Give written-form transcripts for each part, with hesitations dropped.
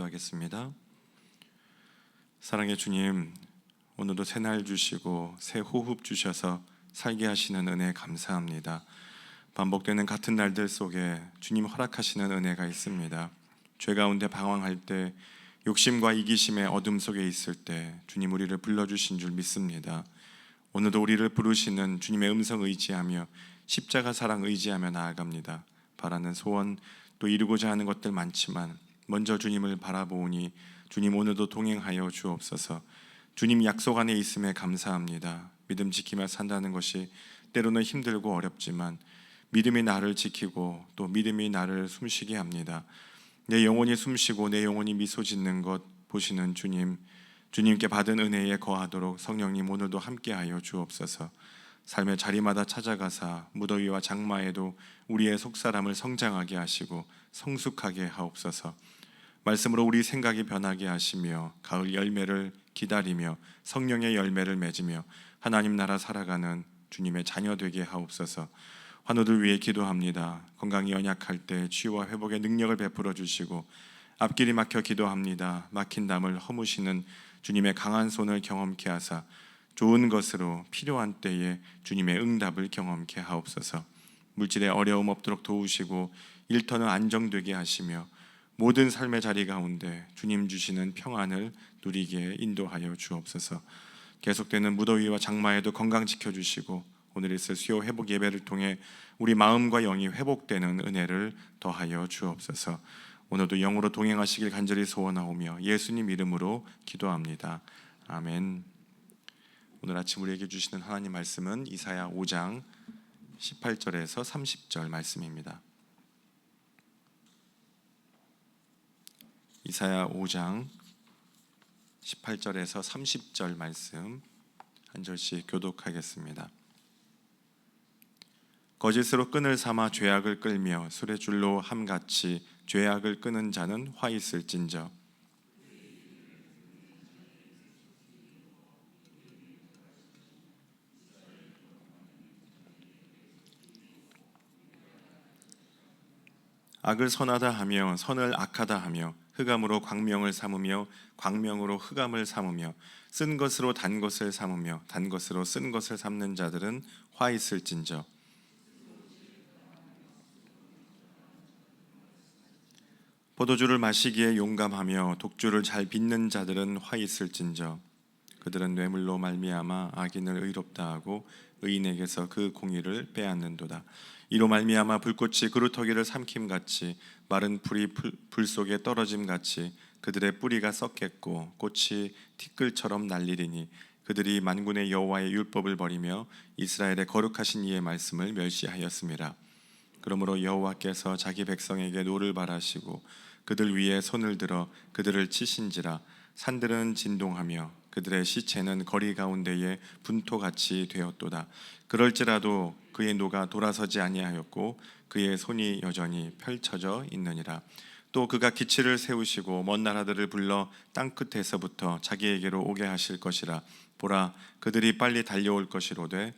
기도하겠습니다. 사랑의 주님, 오늘도 새날 주시고 새 호흡 주셔서 살게 하시는 은혜 감사합니다. 반복되는 같은 날들 속에 주님 허락하시는 은혜가 있습니다. 죄 가운데 방황할 때, 욕심과 이기심의 어둠 속에 있을 때 주님 우리를 불러주신 줄 믿습니다. 오늘도 우리를 부르시는 주님의 음성 의지하며 십자가 사랑 의지하며 나아갑니다. 바라는 소원, 또 이루고자 하는 것들 많지만 먼저 주님을 바라보니 주님 오늘도 동행하여 주옵소서. 주님 약속 안에 있음에 감사합니다. 믿음 지키며 산다는 것이 때로는 힘들고 어렵지만 믿음이 나를 지키고 또 믿음이 나를 숨쉬게 합니다. 내 영혼이 숨쉬고 내 영혼이 미소 짓는 것 보시는 주님, 주님께 받은 은혜에 거하도록 성령님 오늘도 함께하여 주옵소서. 삶의 자리마다 찾아가사 무더위와 장마에도 우리의 속사람을 성장하게 하시고 성숙하게 하옵소서. 말씀으로 우리 생각이 변하게 하시며 가을 열매를 기다리며 성령의 열매를 맺으며 하나님 나라 살아가는 주님의 자녀 되게 하옵소서. 환우들 위해 기도합니다. 건강이 연약할 때 치유와 회복의 능력을 베풀어 주시고 앞길이 막혀 기도합니다. 막힌 담을 허무시는 주님의 강한 손을 경험케 하사 좋은 것으로 필요한 때에 주님의 응답을 경험케 하옵소서. 물질에 어려움 없도록 도우시고 일터는 안정되게 하시며 모든 삶의 자리 가운데 주님 주시는 평안을 누리게 인도하여 주옵소서. 계속되는 무더위와 장마에도 건강 지켜주시고 오늘 있을 수요 회복 예배를 통해 우리 마음과 영이 회복되는 은혜를 더하여 주옵소서. 오늘도 영으로 동행하시길 간절히 소원하오며 예수님 이름으로 기도합니다. 아멘. 오늘 아침 우리에게 주시는 하나님 말씀은 이사야 5장 18절에서 30절 말씀입니다. 이사야 5장 18절에서 30절 말씀 한 절씩 교독하겠습니다. 거짓으로 끈을 삼아 죄악을 끌며 술의 줄로 함같이 죄악을 끄는 자는 화 있을진저. 악을 선하다 하며 선을 악하다 하며 흑암으로 광명을 삼으며 광명으로 흑암을 삼으며 쓴 것으로 단 것을 삼으며 단 것으로 쓴 것을 삼는 자들은 화 있을진저. 포도주를 마시기에 용감하며 독주를 잘 빚는 자들은 화 있을진저. 그들은 뇌물로 말미암아 악인을 의롭다 하고 의인에게서 그 공의를 빼앗는도다. 이로 말미암아 불꽃이 그루터기를 삼킴같이 마른 풀이 불 속에 떨어짐같이 그들의 뿌리가 썩겠고 꽃이 티끌처럼 날리리니 그들이 만군의 여호와의 율법을 버리며 이스라엘의 거룩하신 이의 말씀을 멸시하였음이라. 그러므로 여호와께서 자기 백성에게 노를 바라시고 그들 위에 손을 들어 그들을 치신지라. 산들은 진동하며 그들의 시체는 거리 가운데에 분토같이 되었도다. 그럴지라도 그의 노가 돌아서지 아니하였고 그의 손이 여전히 펼쳐져 있느니라. 또 그가 기치를 세우시고 먼 나라들을 불러 땅끝에서부터 자기에게로 오게 하실 것이라. 보라, 그들이 빨리 달려올 것이로되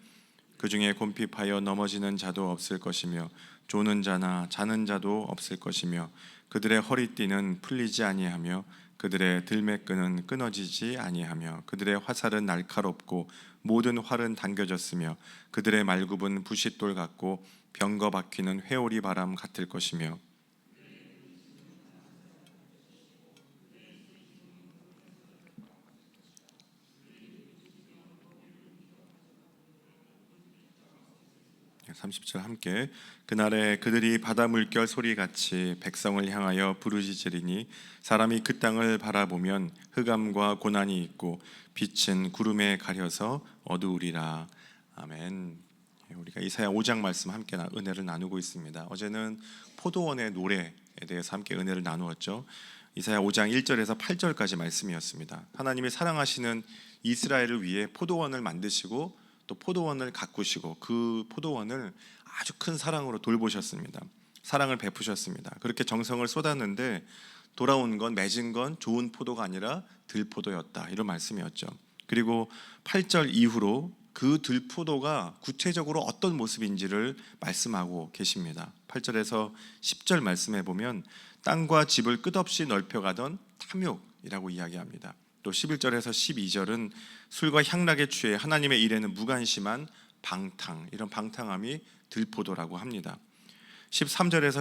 그 중에 곰핍하여 넘어지는 자도 없을 것이며 조는 자나 자는 자도 없을 것이며 그들의 허리띠는 풀리지 아니하며 그들의 들매끈은 끊어지지 아니하며 그들의 화살은 날카롭고 모든 활은 당겨졌으며 그들의 말굽은 부싯돌 같고 병거 바퀴는 회오리 바람 같을 것이며 30절 함께. 그날에 그들이 바다 물결 소리같이 백성을 향하여 부르짖으리니 사람이 그 땅을 바라보면 흑암과 고난이 있고 빛은 구름에 가려서 어두우리라. 아멘. 우리가 이사야 5장 말씀 함께 은혜를 나누고 있습니다. 어제는 포도원의 노래에 대해서 함께 은혜를 나누었죠. 이사야 5장 1절에서 8절까지 말씀이었습니다. 하나님이 사랑하시는 이스라엘을 위해 포도원을 만드시고 또 포도원을 가꾸시고 그 포도원을 아주 큰 사랑으로 돌보셨습니다. 사랑을 베푸셨습니다. 그렇게 정성을 쏟았는데 돌아온 건, 맺은 건 좋은 포도가 아니라 들포도였다, 이런 말씀이었죠. 그리고 8절 이후로 그 들포도가 구체적으로 어떤 모습인지를 말씀하고 계십니다. 8절에서 10절 말씀해 보면 땅과 집을 끝없이 넓혀가던 탐욕이라고 이야기합니다. 또 11절에서 12절은 술과 향락에 취해 하나님의 일에는 무관심한 방탕, 이런 방탕함이 들포도라고 합니다. 13절에서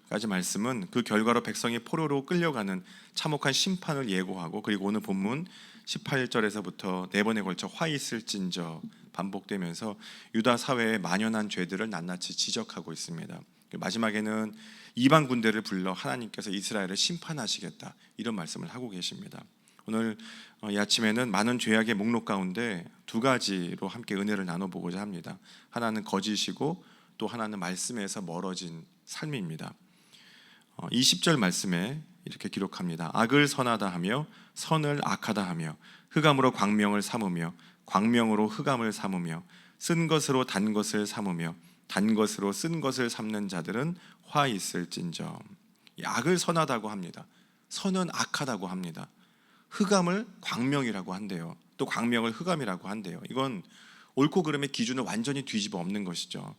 17절까지 말씀은 그 결과로 백성이 포로로 끌려가는 참혹한 심판을 예고하고, 그리고 오늘 본문 18절에서부터 4번에 걸쳐 화 있을진저 반복되면서 유다 사회의 만연한 죄들을 낱낱이 지적하고 있습니다. 마지막에는 이방 군대를 불러 하나님께서 이스라엘을 심판하시겠다, 이런 말씀을 하고 계십니다. 오늘 이 아침에는 많은 죄악의 목록 가운데 2가지로 함께 은혜를 나눠보고자 합니다. 하나는 거짓이고 또 하나는 말씀에서 멀어진 삶입니다. 20절 말씀에 이렇게 기록합니다. 악을 선하다 하며 선을 악하다 하며 흑암으로 광명을 삼으며 광명으로 흑암을 삼으며 쓴 것으로 단 것을 삼으며 단 것으로 쓴 것을 삼는 자들은 화 있을진저. 악을 선하다고 합니다. 선은 악하다고 합니다. 흑암을 광명이라고 한대요. 또 광명을 흑암이라고 한대요. 이건 옳고 그름의 기준을 완전히 뒤집어 엎는 것이죠.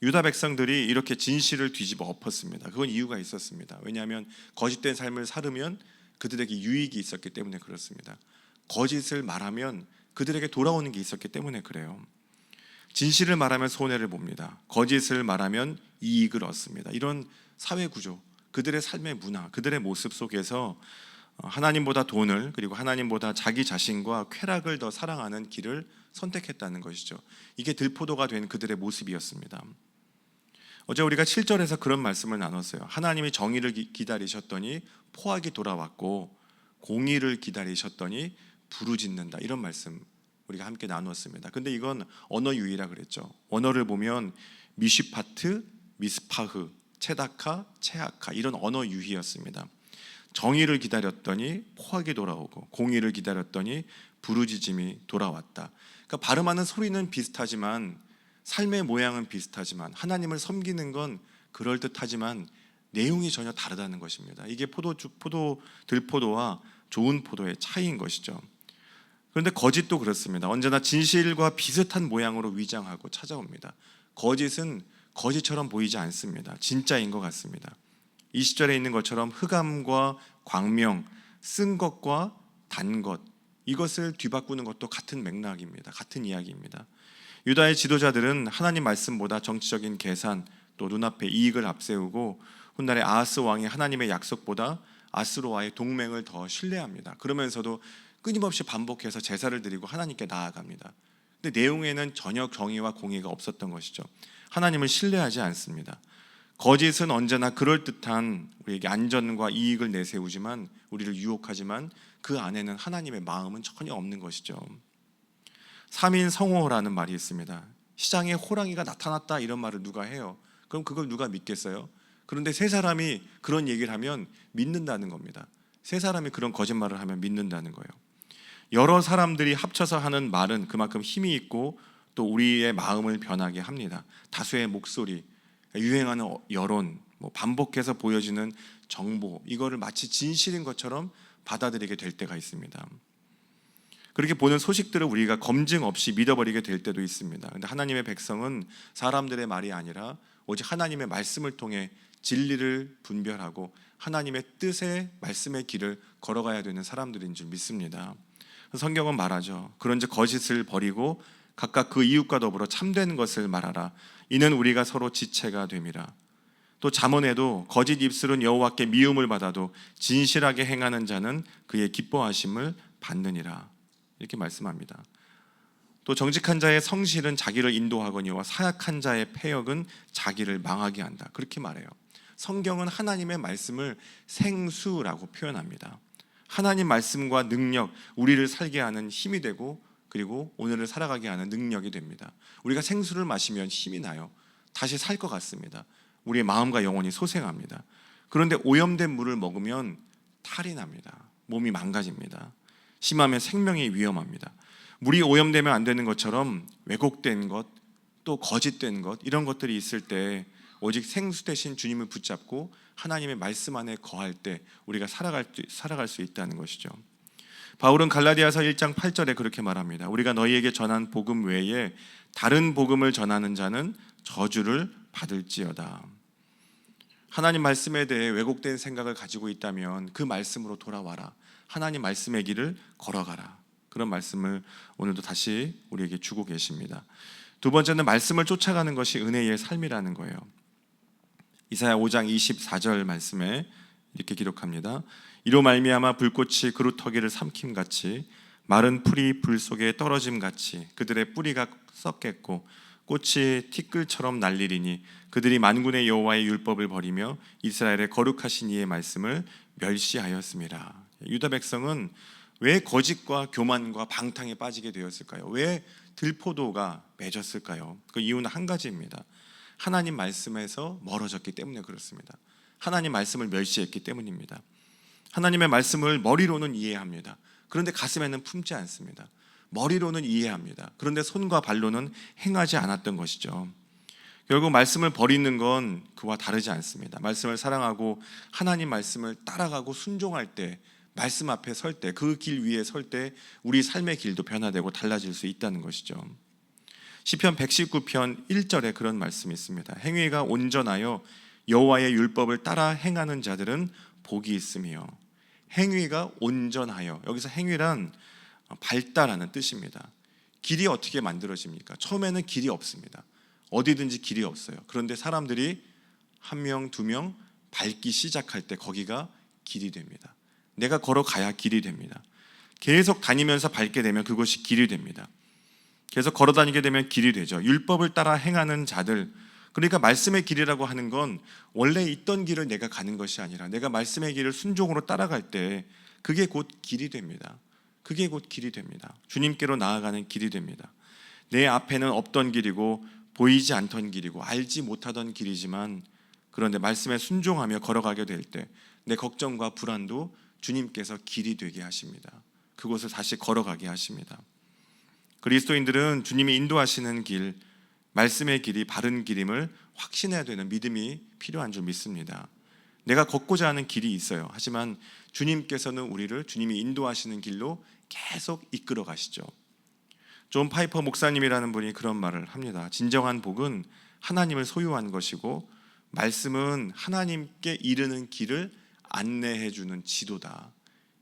유다 백성들이 이렇게 진실을 뒤집어 엎었습니다. 그건 이유가 있었습니다. 왜냐하면 거짓된 삶을 살으면 그들에게 유익이 있었기 때문에 그렇습니다. 거짓을 말하면 그들에게 돌아오는 게 있었기 때문에 그래요. 진실을 말하면 손해를 봅니다. 거짓을 말하면 이익을 얻습니다. 이런 사회 구조, 그들의 삶의 문화, 그들의 모습 속에서 하나님보다 돈을, 그리고 하나님보다 자기 자신과 쾌락을 더 사랑하는 길을 선택했다는 것이죠. 이게 들포도가 된 그들의 모습이었습니다. 어제 우리가 7절에서 그런 말씀을 나눴어요. 하나님이 정의를 기다리셨더니 포악이 돌아왔고 공의를 기다리셨더니 부르짖는다, 이런 말씀 우리가 함께 나누었습니다. 근데 이건 언어 유희라 그랬죠. 언어를 보면 미시파트, 미스파흐, 체다카, 체아카, 이런 언어 유희였습니다. 정의를 기다렸더니 포악이 돌아오고 공의를 기다렸더니 부르짖음이 돌아왔다. 그러니까 발음하는 소리는 비슷하지만, 삶의 모양은 비슷하지만, 하나님을 섬기는 건 그럴듯하지만 내용이 전혀 다르다는 것입니다. 이게 들포도와 좋은 포도의 차이인 것이죠. 그런데 거짓도 그렇습니다. 언제나 진실과 비슷한 모양으로 위장하고 찾아옵니다. 거짓은 거짓처럼 보이지 않습니다. 진짜인 것 같습니다. 20절에 있는 것처럼 흑암과 광명, 쓴 것과 단 것, 이것을 뒤바꾸는 것도 같은 맥락입니다. 같은 이야기입니다. 유다의 지도자들은 하나님 말씀보다 정치적인 계산, 또 눈앞의 이익을 앞세우고 훗날의 아하스 왕이 하나님의 약속보다 아스로와의 동맹을 더 신뢰합니다. 그러면서도 끊임없이 반복해서 제사를 드리고 하나님께 나아갑니다. 근데 내용에는 전혀 정의와 공의가 없었던 것이죠. 하나님을 신뢰하지 않습니다. 거짓은 언제나 그럴듯한 우리에게 안전과 이익을 내세우지만, 우리를 유혹하지만 그 안에는 하나님의 마음은 전혀 없는 것이죠. 3인 성호라는 말이 있습니다. 시장에 호랑이가 나타났다, 이런 말을 누가 해요? 그럼 그걸 누가 믿겠어요? 그런데 3사람이 그런 얘기를 하면 믿는다는 겁니다. 3사람이 그런 거짓말을 하면 믿는다는 거예요. 여러 사람들이 합쳐서 하는 말은 그만큼 힘이 있고 또 우리의 마음을 변하게 합니다. 다수의 목소리, 유행하는 여론, 반복해서 보여지는 정보, 이거를 마치 진실인 것처럼 받아들이게 될 때가 있습니다. 그렇게 보는 소식들을 우리가 검증 없이 믿어버리게 될 때도 있습니다. 그런데 하나님의 백성은 사람들의 말이 아니라 오직 하나님의 말씀을 통해 진리를 분별하고 하나님의 뜻의 말씀의 길을 걸어가야 되는 사람들인 줄 믿습니다. 성경은 말하죠. 그런즉 거짓을 버리고 각각 그 이웃과 더불어 참된 것을 말하라. 이는 우리가 서로 지체가 됨이라. 또 잠언에도 거짓 입술은 여호와께 미움을 받아도 진실하게 행하는 자는 그의 기뻐하심을 받느니라, 이렇게 말씀합니다. 또 정직한 자의 성실은 자기를 인도하거니와 사약한 자의 패역은 자기를 망하게 한다, 그렇게 말해요. 성경은 하나님의 말씀을 생수라고 표현합니다. 하나님 말씀과 능력, 우리를 살게 하는 힘이 되고, 그리고 오늘을 살아가게 하는 능력이 됩니다. 우리가 생수를 마시면 힘이 나요. 다시 살 것 같습니다. 우리의 마음과 영혼이 소생합니다. 그런데 오염된 물을 먹으면 탈이 납니다. 몸이 망가집니다. 심하면 생명이 위험합니다. 물이 오염되면 안 되는 것처럼 왜곡된 것, 또 거짓된 것, 이런 것들이 있을 때 오직 생수 대신 주님을 붙잡고 하나님의 말씀 안에 거할 때 우리가 살아갈 수 있다는 것이죠. 바울은 갈라디아서 1장 8절에 그렇게 말합니다. 우리가 너희에게 전한 복음 외에 다른 복음을 전하는 자는 저주를 받을지어다. 하나님 말씀에 대해 왜곡된 생각을 가지고 있다면 그 말씀으로 돌아와라. 하나님 말씀의 길을 걸어가라. 그런 말씀을 오늘도 다시 우리에게 주고 계십니다. 두 번째는 말씀을 쫓아가는 것이 은혜의 삶이라는 거예요. 이사야 5장 24절 말씀에 이렇게 기록합니다. 이로 말미암아 불꽃이 그루터기를 삼킴같이 마른 풀이 불 속에 떨어짐같이 그들의 뿌리가 썩겠고 꽃이 티끌처럼 날리리니 그들이 만군의 여호와의 율법을 버리며 이스라엘의 거룩하신 이의 말씀을 멸시하였습니다. 유다 백성은 왜 거짓과 교만과 방탕에 빠지게 되었을까요? 왜 들포도가 맺었을까요? 그 이유는 한 가지입니다. 하나님 말씀에서 멀어졌기 때문에 그렇습니다. 하나님 말씀을 멸시했기 때문입니다. 하나님의 말씀을 머리로는 이해합니다. 그런데 가슴에는 품지 않습니다. 머리로는 이해합니다. 그런데 손과 발로는 행하지 않았던 것이죠. 결국 말씀을 버리는 건 그와 다르지 않습니다. 말씀을 사랑하고 하나님 말씀을 따라가고 순종할 때, 말씀 앞에 설 때, 그 길 위에 설 때 우리 삶의 길도 변화되고 달라질 수 있다는 것이죠. 시편 119편 1절에 그런 말씀이 있습니다. 행위가 온전하여 여호와의 율법을 따라 행하는 자들은 복이 있으며. 행위가 온전하여, 여기서 행위란 발달하는 뜻입니다. 길이 어떻게 만들어집니까? 처음에는 길이 없습니다. 어디든지 길이 없어요. 그런데 사람들이 한 명, 두 명 밟기 시작할 때 거기가 길이 됩니다. 내가 걸어가야 길이 됩니다. 계속 다니면서 밟게 되면 그것이 길이 됩니다. 계속 걸어 다니게 되면 길이 되죠. 율법을 따라 행하는 자들, 그러니까 말씀의 길이라고 하는 건 원래 있던 길을 내가 가는 것이 아니라 내가 말씀의 길을 순종으로 따라갈 때 그게 곧 길이 됩니다. 그게 곧 길이 됩니다. 주님께로 나아가는 길이 됩니다. 내 앞에는 없던 길이고 보이지 않던 길이고 알지 못하던 길이지만, 그런데 말씀에 순종하며 걸어가게 될 때 내 걱정과 불안도 주님께서 길이 되게 하십니다. 그곳을 다시 걸어가게 하십니다. 그리스도인들은 주님이 인도하시는 길, 말씀의 길이 바른 길임을 확신해야 되는 믿음이 필요한 줄 믿습니다. 내가 걷고자 하는 길이 있어요. 하지만 주님께서는 우리를 주님이 인도하시는 길로 계속 이끌어 가시죠. 존 파이퍼 목사님이라는 분이 그런 말을 합니다. 진정한 복은 하나님을 소유한 것이고 말씀은 하나님께 이르는 길을 안내해 주는 지도다.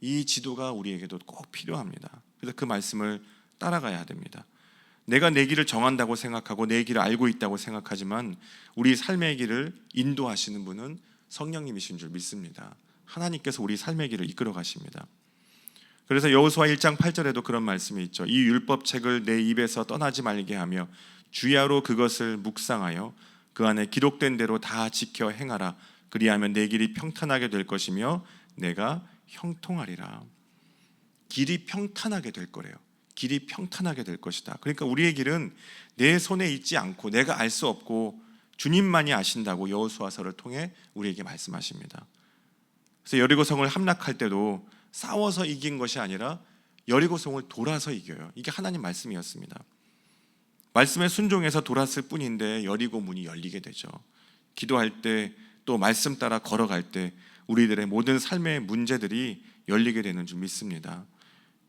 이 지도가 우리에게도 꼭 필요합니다. 그래서 그 말씀을 따라가야 됩니다. 내가 내 길을 정한다고 생각하고 내 길을 알고 있다고 생각하지만 우리 삶의 길을 인도하시는 분은 성령님이신 줄 믿습니다. 하나님께서 우리 삶의 길을 이끌어 가십니다. 그래서 여호수아 1장 8절에도 그런 말씀이 있죠. 이 율법책을 내 입에서 떠나지 말게 하며 주야로 그것을 묵상하여 그 안에 기록된 대로 다 지켜 행하라. 그리하면 내 길이 평탄하게 될 것이며 내가 형통하리라. 길이 평탄하게 될 거래요. 길이 평탄하게 될 것이다. 그러니까 우리의 길은 내 손에 있지 않고 내가 알 수 없고 주님만이 아신다고 여호수아서를 통해 우리에게 말씀하십니다. 그래서 여리고성을 함락할 때도 싸워서 이긴 것이 아니라 여리고성을 돌아서 이겨요. 이게 하나님 말씀이었습니다. 말씀에 순종해서 돌았을 뿐인데 여리고 문이 열리게 되죠. 기도할 때 또 말씀 따라 걸어갈 때 우리들의 모든 삶의 문제들이 열리게 되는 줄 믿습니다.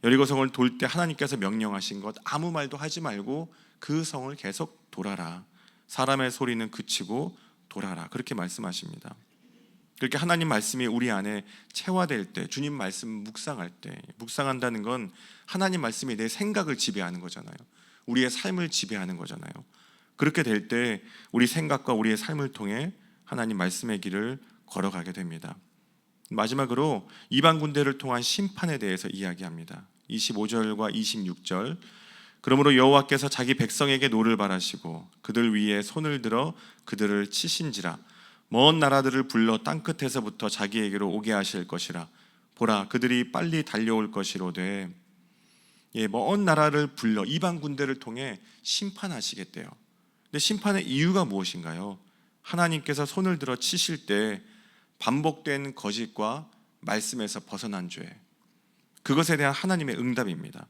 여리고성을 돌 때 하나님께서 명령하신 것, 아무 말도 하지 말고 그 성을 계속 돌아라. 사람의 소리는 그치고 돌아라. 그렇게 말씀하십니다. 그렇게 하나님 말씀이 우리 안에 체화될 때, 주님 말씀 묵상할 때, 묵상한다는 건 하나님 말씀이 내 생각을 지배하는 거잖아요. 우리의 삶을 지배하는 거잖아요. 그렇게 될 때 우리 생각과 우리의 삶을 통해 하나님 말씀의 길을 걸어가게 됩니다. 마지막으로 이방 군대를 통한 심판에 대해서 이야기합니다. 25절과 26절. 그러므로 여호와께서 자기 백성에게 노를 바라시고 그들 위에 손을 들어 그들을 치신지라. 먼 나라들을 불러 땅끝에서부터 자기에게로 오게 하실 것이라. 보라, 그들이 빨리 달려올 것이로되. 먼 나라를 불러 이방 군대를 통해 심판하시겠대요. 근데 심판의 이유가 무엇인가요? 하나님께서 손을 들어 치실 때 반복된 거짓과 말씀에서 벗어난 죄, 그것에 대한 하나님의 응답입니다.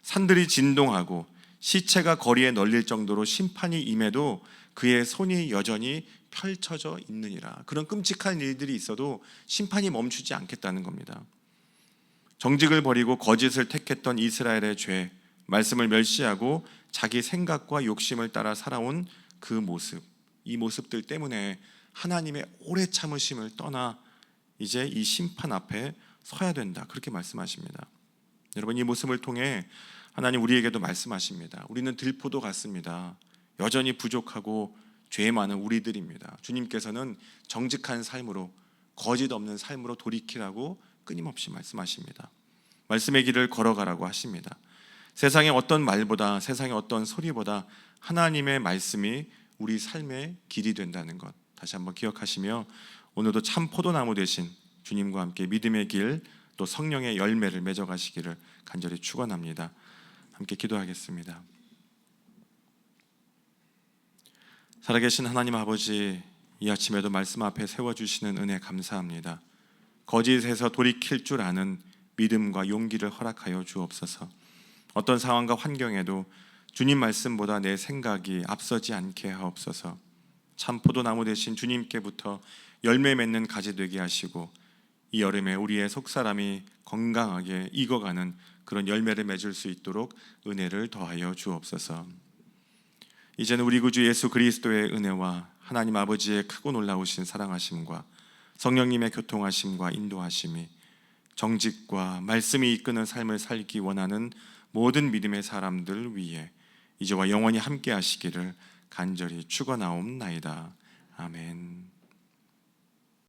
산들이 진동하고 시체가 거리에 널릴 정도로 심판이 임해도 그의 손이 여전히 펼쳐져 있느니라. 그런 끔찍한 일들이 있어도 심판이 멈추지 않겠다는 겁니다. 정직을 버리고 거짓을 택했던 이스라엘의 죄, 말씀을 멸시하고 자기 생각과 욕심을 따라 살아온 그 모습, 이 모습들 때문에 하나님의 오래 참으심을 떠나 이제 이 심판 앞에 서야 된다, 그렇게 말씀하십니다. 여러분, 이 모습을 통해 하나님 우리에게도 말씀하십니다. 우리는 들포도 같습니다. 여전히 부족하고 죄 많은 우리들입니다. 주님께서는 정직한 삶으로, 거짓 없는 삶으로 돌이키라고 끊임없이 말씀하십니다. 말씀의 길을 걸어가라고 하십니다. 세상의 어떤 말보다, 세상의 어떤 소리보다 하나님의 말씀이 우리 삶의 길이 된다는 것 다시 한번 기억하시며, 오늘도 참 포도나무 되신 주님과 함께 믿음의 길, 또 성령의 열매를 맺어가시기를 간절히 축원합니다. 함께 기도하겠습니다. 살아계신 하나님 아버지, 이 아침에도 말씀 앞에 세워주시는 은혜 감사합니다. 거짓에서 돌이킬 줄 아는 믿음과 용기를 허락하여 주옵소서. 어떤 상황과 환경에도 주님 말씀보다 내 생각이 앞서지 않게 하옵소서. 참 포도나무 되신 주님께부터 열매 맺는 가지 되게 하시고, 이 여름에 우리의 속사람이 건강하게 익어가는 그런 열매를 맺을 수 있도록 은혜를 더하여 주옵소서. 이제는 우리 구주 예수 그리스도의 은혜와 하나님 아버지의 크고 놀라우신 사랑하심과 성령님의 교통하심과 인도하심이 정직과 말씀이 이끄는 삶을 살기 원하는 모든 믿음의 사람들 위에 이제와 영원히 함께 하시기를 간절히 축원하옵나이다. 아멘.